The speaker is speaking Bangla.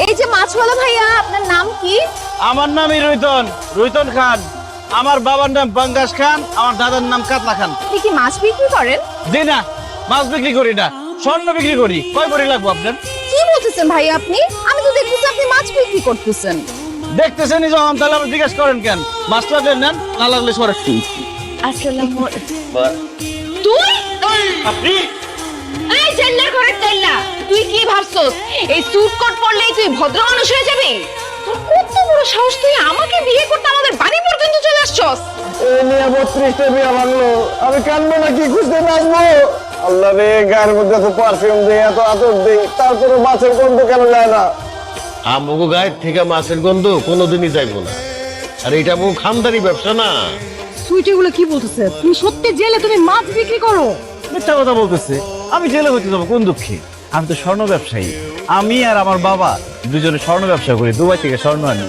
এই যে মাছওয়ালা ভাইয়া, আপনার নাম কি? আমার নামই রুইতন খান। আমার বাবার নাম পাঙ্গাস খান, আমার দাদার নাম কাতলা খান। আপনি কি মাছ বিক্রি করেন? জি না, মাছ বিক্রি করি না, স্বর্ণ বিক্রি করি। কয় ভরি লাগবো আপনার? কি বলতেছেন ভাইয়া আপনি? আমি তো দেখতেছি আপনি মাছ বিক্রি করতেছেন। দেখতেছেনই যখন, তাহলে আপনি জিজ্ঞেস করেন কেন? মাছ লাগলে নেন, না লাগলে সরে। আসসালামু তুই আপনি এই জেল্লার ঘরের তেল্লা, তুই কি ভাবছস এই স্যুট কোট পরলেই তুই ভদ্র মানুষ হয়ে যাবি? তোর কত বড় সাহস, তুই আমাকে বিয়ে করতে আমাদের বাড়ি পর্যন্ত চলে আসছস? এই নিয়ে 32টা বিয়া ভাঙলো, আমি কানবো নাকি খুঁজতে নাচবো? আল্লাহ রে, গায়ের মধ্যে এত পারফিউম দিই, এত আতর দিই, তারপরে মাছের গন্ধ কেন যায় না? আমগো গায়ের থেকে মাছের গন্ধ কোনোদিনই যাইবো না। আর এটা আমগো খামদানি ব্যবসা না। সুইট এগুলো কি বলতেছে? তুমি সত্যি জেলে তুমি মাছ বিক্রি করো? মিথ্যা কথা বলতেছে। আমি জেলে হইতে যাবো কোন দুঃখে? আমি তো স্বর্ণ ব্যবসায়ী। আমি আর আমার বাবা দুজনে স্বর্ণ ব্যবসা করি, দুবাই থেকে স্বর্ণ আনি।